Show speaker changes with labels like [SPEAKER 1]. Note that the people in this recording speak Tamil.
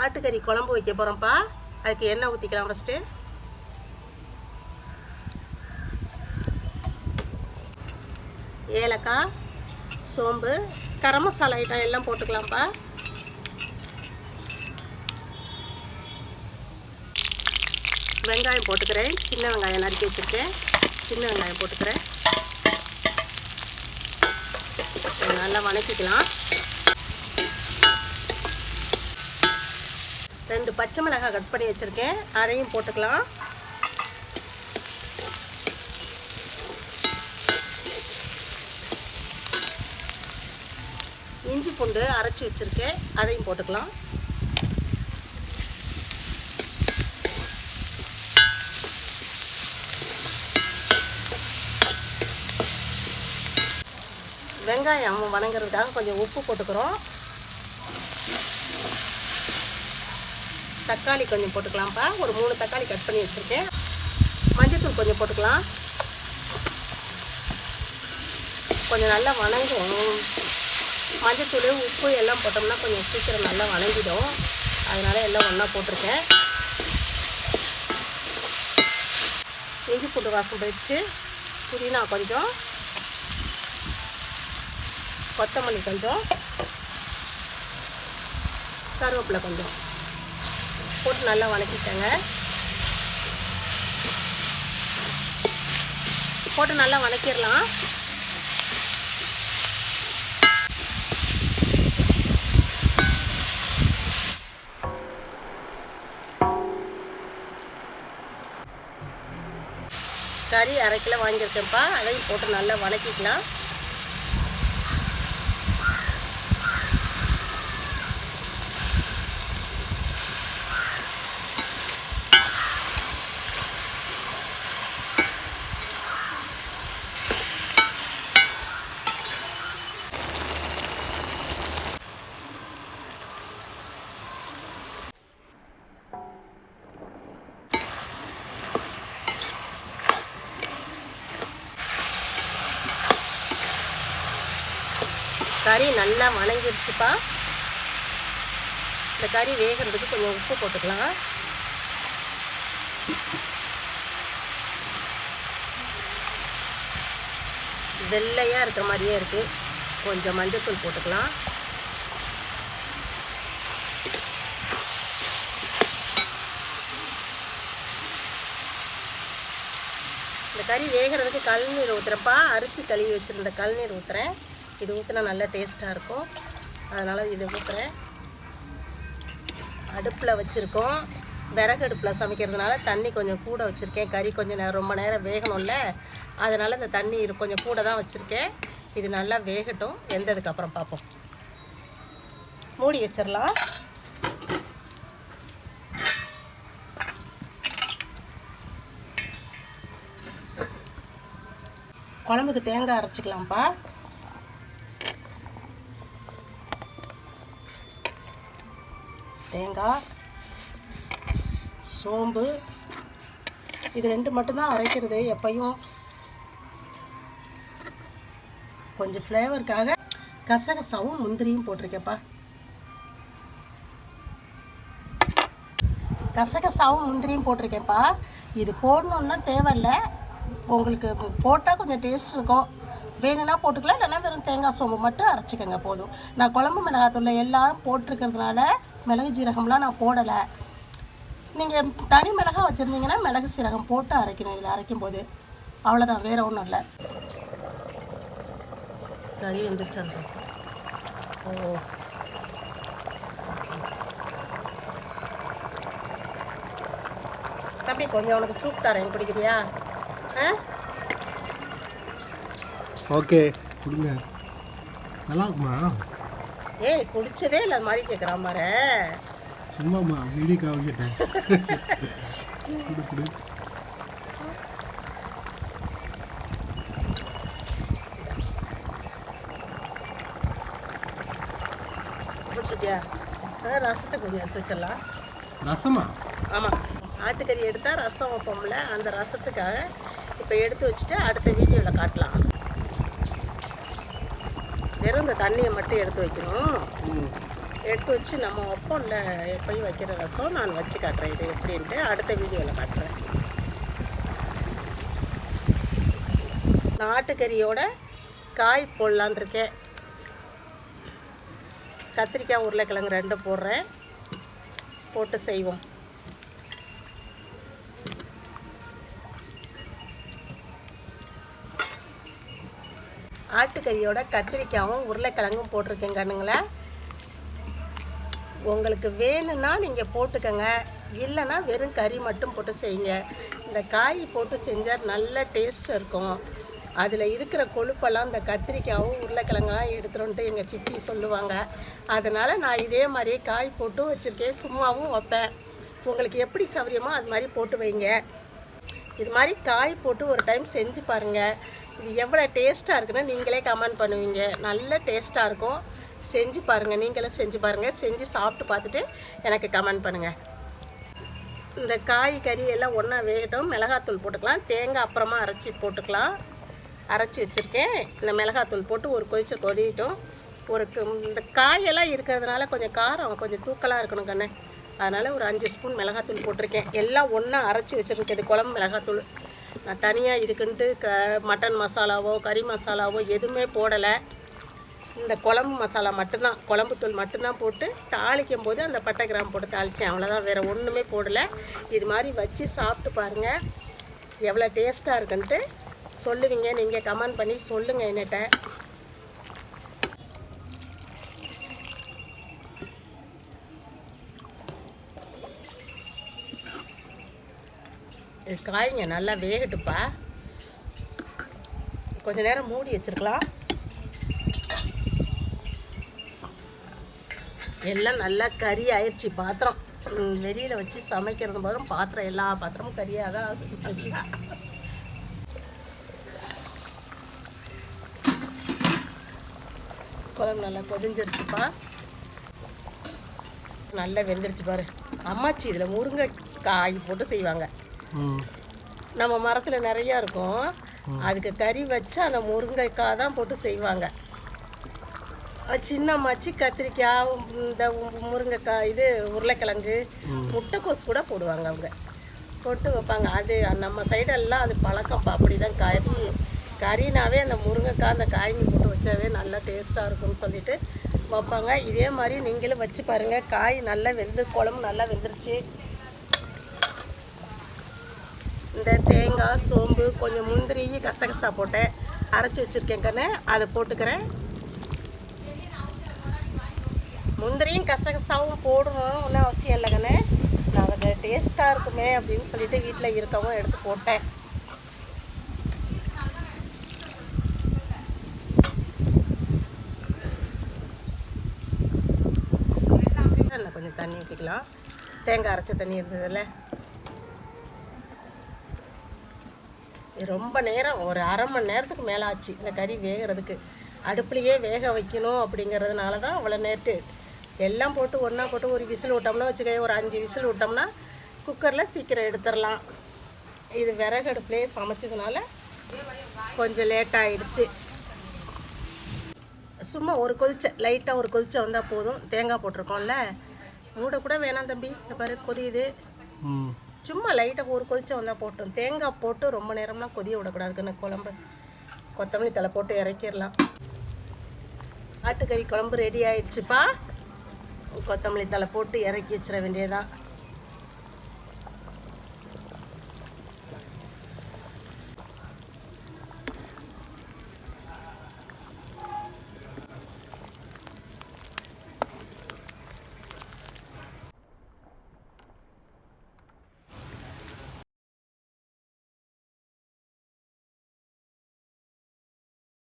[SPEAKER 1] ஆட்டுக்கறி குழம்பு வைக்க போகிறோம்ப்பா. அதுக்கு எண்ணெய் ஊற்றிக்கலாம். ஃபஸ்ட்டு ஏலக்காய், சோம்பு, கரம் மசாலா ஐட்டம் எல்லாம் போட்டுக்கலாம்ப்பா. வெங்காயம் போட்டுக்கிறேன். சின்ன வெங்காயம் நறுக்கி வச்சுருக்கேன். சின்ன வெங்காயம் போட்டுக்கிறேன். நல்லா வணக்கிக்கலாம். 2 பச்சை மிளகாய் கட் பண்ணி வச்சுருக்கேன், அதையும் போட்டுக்கலாம். இஞ்சி பூண்டு அரைச்சி வச்சுருக்கேன், அதையும் போட்டுக்கலாம். வெங்காயம் வணங்குறதுக்காக கொஞ்சம் உப்பு போட்டுக்கிறோம். தக்காளி கொஞ்சம் போட்டுக்கலாம்ப்பா. ஒரு 3 தக்காளி கட் பண்ணி வச்சுருக்கேன். மஞ்சள்தூள் கொஞ்சம் போட்டுக்கலாம். கொஞ்சம் நல்லா வணங்கும். மஞ்சள்தூள் உப்பு எல்லாம் போட்டோம்னா கொஞ்சம் சீக்கிரம் நல்லா வணங்கிடும். அதனால் எல்லாம் ஒன்றா போட்டிருக்கேன். இஞ்சி பூண்டு வாசம் போயிடுச்சு. புதினா கொஞ்சம், கொத்தமல்லி கொஞ்சம், கருவேப்பிலை கொஞ்சம் போட்டு நல்லா வணக்கிட்டேங்க. போட்டு நல்லா வணக்கிடலாம். கறி 1/2 கிலோ வாங்கியிருக்கேன்ப்பா. அதையும் போட்டு நல்லா வணக்கிக்கலாம். கறி நல்லா வணங்கிடுச்சுப்பா. இந்த கறி வேகிறதுக்கு கொஞ்சம் உப்பு போட்டுக்கலாம். வெள்ளையாக இருக்கிற மாதிரியே இருக்குது. கொஞ்சம் மஞ்சள்தூள் போட்டுக்கலாம். இந்த கறி வேகிறதுக்கு கழுநீர் ஊற்றுறப்பா. அரிசி கழுவி வச்சுருந்த கழுநீர் ஊற்றுறேன். இது ஊற்றினா நல்லா டேஸ்ட்டாக இருக்கும். அதனால் இதை ஊற்றுறேன். அடுப்பில் வச்சுருக்கோம். விறகு அடுப்பில் சமைக்கிறதுனால தண்ணி கொஞ்சம் கூட வச்சுருக்கேன். கறி கொஞ்சம் ரொம்ப நேரம் வேகணும்ல, அதனால் இந்த தண்ணி கொஞ்சம் கூட தான் வச்சுருக்கேன். இது நல்லா வேகட்டும். வெந்ததுக்கப்புறம் பார்ப்போம். மூடி வச்சிடலாம். குழம்புக்கு தேங்காய் அரைச்சிக்கலாம்ப்பா. தேங்காய், சோம்பு, இது 2 மட்டும்தான் அரைக்கிறது எப்பையும். கொஞ்சம் ஃப்ளேவருக்காக கசகசாவும் முந்திரியும் போட்டிருக்கேன்ப்பா. கசகசாவும் முந்திரியும் போட்டிருக்கேன்ப்பா. இது போடணுன்னா தேவையில்லை. உங்களுக்கு போட்டால் கொஞ்சம் டேஸ்ட் இருக்கும். வேணும்னா போட்டுக்கலாம், இல்லைன்னா வெறும் தேங்காய் சோம்பு மட்டும் அரைச்சிக்கோங்க போதும். நான் குழம்பு மிளகாத்தூள் எல்லோரும் போட்டிருக்கிறதுனால மிளகு சீரகம்லாம் நான் போடலை. நீங்கள் தனி மிளகா வச்சுருந்தீங்கன்னா மிளகு சீரகம் போட்டு அரைக்கணும். இதில் அரைக்கும் போது அவ்வளோதான், வேறு ஒன்றும் இல்லை. கறி வந்துருச்சு. ஓ, தம்பி கொஞ்சம் உனக்கு சூப் தரேன், குடிக்கிறியா?
[SPEAKER 2] ஓகே, குடிங்க. நல்லா இருக்குமா?
[SPEAKER 1] ஏய், குடிச்சதே இல்லை மாதிரி கேட்குறான் பாரு.
[SPEAKER 2] சும்மாம்மா வீடியோக்காக கேட்டேன். குடு குடு.
[SPEAKER 1] குடிச்சிட்டியா? ரசத்துக்கு கொஞ்சம் எடுத்து வச்சிடலாம்.
[SPEAKER 2] ரசமா?
[SPEAKER 1] ஆமாம், ஆட்டுக்கறி எடுத்தால் ரசம் வைப்போம்ல, அந்த ரசத்துக்காக இப்போ எடுத்து வச்சுட்டு அடுத்த வீடியோவில் காட்டலாம். வெறும் இந்த தண்ணியை மட்டும் எடுத்து வைக்கணும். எடுத்து வச்சு நம்ம வைப்போம்ல எப்பயும் வைக்கிற ரசம் நான் வச்சு காட்டுறேன் இது எப்படின்ட்டு அடுத்த வீடியோவில் காட்டுறேன். நாட்டுக்கறியோட காய் போடலான் இருக்கேன். கத்திரிக்காய் உருளைக்கிழங்கு 2 போடுறேன், போட்டு செய்வோம். ஆட்டுக்கறியோட கத்திரிக்காயும் உருளைக்கிழங்கும் போட்டிருக்கேன் கண்ணுங்களே. உங்களுக்கு வேணும்னா நீங்கள் போட்டுக்கோங்க, இல்லைன்னா வெறும் கறி மட்டும் போட்டு செய்யுங்க. இந்த காய் போட்டு செஞ்சால் நல்ல டேஸ்ட் இருக்கும். அதில் இருக்கிற கொழுப்பெல்லாம் இந்த கத்திரிக்காயும் உருளைக்கிழங்கெல்லாம் எடுத்துகிட்டு எங்கள் சித்தி சொல்லுவாங்க. அதனால் நான் இதே மாதிரியே காய் போட்டு வச்சுருக்கேன், சும்மாவும் வைப்பேன். உங்களுக்கு எப்படி சௌகரியமோ அது மாதிரி போட்டு வைங்க. இது மாதிரி காய் போட்டு ஒரு டைம் செஞ்சு பாருங்கள். இது எவ்வளோ டேஸ்ட்டாக இருக்குன்னு நீங்களே கமெண்ட் பண்ணுவீங்க. நல்ல டேஸ்ட்டாக இருக்கும். செஞ்சு பாருங்கள், நீங்களும் செஞ்சு பாருங்கள். செஞ்சு சாப்பிட்டு பார்த்துட்டு எனக்கு கமெண்ட் பண்ணுங்கள். இந்த காய் கறி எல்லாம் ஒன்றா வேகட்டும். மிளகாத்தூள் போட்டுக்கலாம், தேங்காய் அப்புறமா அரைச்சி போட்டுக்கலாம். அரைச்சி வச்சுருக்கேன். இந்த மிளகாத்தூள் போட்டு ஒரு கொதிச்சு கொதிட்டும். இந்த காயெல்லாம் இருக்கிறதுனால கொஞ்சம் காரம் கொஞ்சம் தூக்கலாக இருக்கணும் கண்ணு. அதனால் ஒரு 5 ஸ்பூன் மிளகாத்தூள் போட்டிருக்கேன். எல்லாம் ஒன்றா அரைச்சி வச்சுருக்கேன். குழம்பு மிளகாத்தூள் நான் தனியாக இதுக்குன்ட்டு மட்டன் மசாலாவோ கறி மசாலாவோ எதுவுமே போடலை. இந்த குழம்பு மசாலா மட்டும்தான், குழம்புத்தூள் மட்டும்தான் போட்டு தாளிக்கும் போது அந்த பட்டை கிராம்பு போட்டு தாளித்தேன், அவ்வளோதான். வேறு ஒன்றுமே போடலை. இது மாதிரி வச்சு சாப்பிட்டு பாருங்கள், எவ்வளோ டேஸ்ட்டாக இருக்குன்ட்டு சொல்லுவீங்க. நீங்கள் கமெண்ட் பண்ணி சொல்லுங்கள் என்கிட்ட. இது காய்ங்க நல்லா வேகட்டுப்பா. கொஞ்ச நேரம் மூடி வச்சுருக்கலாம். எல்லாம் நல்லா கறி ஆயிடுச்சு பாத்திரம். வெளியில் வச்சு சமைக்கிறது போதும் பாத்திரம் எல்லா பாத்திரமும் கறியாக தான் ஆகுது. நல்லா குழம்பு நல்லா கொதிஞ்சிருச்சுப்பா, நல்லா வெந்துருச்சு பாரு. அம்மாச்சி இதில் முருங்கைக்காய் போட்டு செய்வாங்க. நம்ம மரத்தில் நிறையா இருக்கும், அதுக்கு கறி வச்சு அந்த முருங்கைக்காய் தான் போட்டு செய்வாங்க. சின்ன மச்சி கத்திரிக்காய், இந்த முருங்கைக்காய், இது உருளைக்கிழங்கு, முட்டைக்கோஸ் கூட போடுவாங்க. அவங்க போட்டு வைப்பாங்க. அது நம்ம சைடெல்லாம் அது பழக்கம்ப்பா. அப்படி தான் கறினாவே அந்த முருங்கைக்காய் அந்த காய்கறி போட்டு வச்சாவே நல்லா டேஸ்ட்டாக இருக்கும்னு சொல்லிட்டு வைப்பாங்க. இதே மாதிரி நீங்களும் வச்சு பாருங்கள். காய் நல்லா குழம்பு நல்லா வெந்துருச்சு. இந்த தேங்காய், சோம்பு, கொஞ்சம் முந்திரி, கசகசா போட்டேன், அரைச்சி வச்சுருக்கேன் கண்ணு, அதை போட்டுக்கிறேன். முந்திரியும் கசகசாவும் போடணும் ஒன்றும் அவசியம் இல்லை கண்ணு. நான் அதை டேஸ்ட்டாக இருக்குமே அப்படின்னு சொல்லிட்டு வீட்டில் இருக்கவும் எடுத்து போட்டேன். கொஞ்சம் தண்ணி ஊற்றிக்கலாம். தேங்காய் அரைச்ச தண்ணி இருந்ததில்ல. ரொம்ப நேரம், ஒரு அரை மணி நேரத்துக்கு மேலே ஆச்சு இந்த கறி வேகிறதுக்கு. அடுப்புலையே வேக வைக்கணும் அப்படிங்கிறதுனால தான் அவ்வளோ நேரத்து. எல்லாம் போட்டு ஒன்றா போட்டு ஒரு விசில் விட்டோம்னா வச்சுக்கோங்க, ஒரு 5 விசில் விட்டோம்னா குக்கரில் சீக்கிரம் எடுத்துடலாம். இது விறகு அடுப்புலேயே சமைச்சதுனால கொஞ்சம் லேட்டாகிடுச்சு. சும்மா ஒரு லைட்டாக ஒரு கொதிச்ச வந்தால் போதும். தேங்காய் போட்டிருக்கோம்ல, மூட கூட வேணாம் தம்பி. இந்த பாரு கொதியுது. சும்மா லைட்டாக ஒரு கொதிச்ச வந்தால் போட்டோம். தேங்காய் போட்டு ரொம்ப நேரம்லாம் கொதிய விடக்கூடாதுக்குன்னு குழம்பு. கொத்தமல்லி தலை போட்டு இறக்கிடலாம். ஆட்டுக்கறி குழம்பு ரெடி ஆகிடுச்சுப்பா. கொத்தமல்லி தலை போட்டு இறக்கி வச்சிட வேண்டியதான்.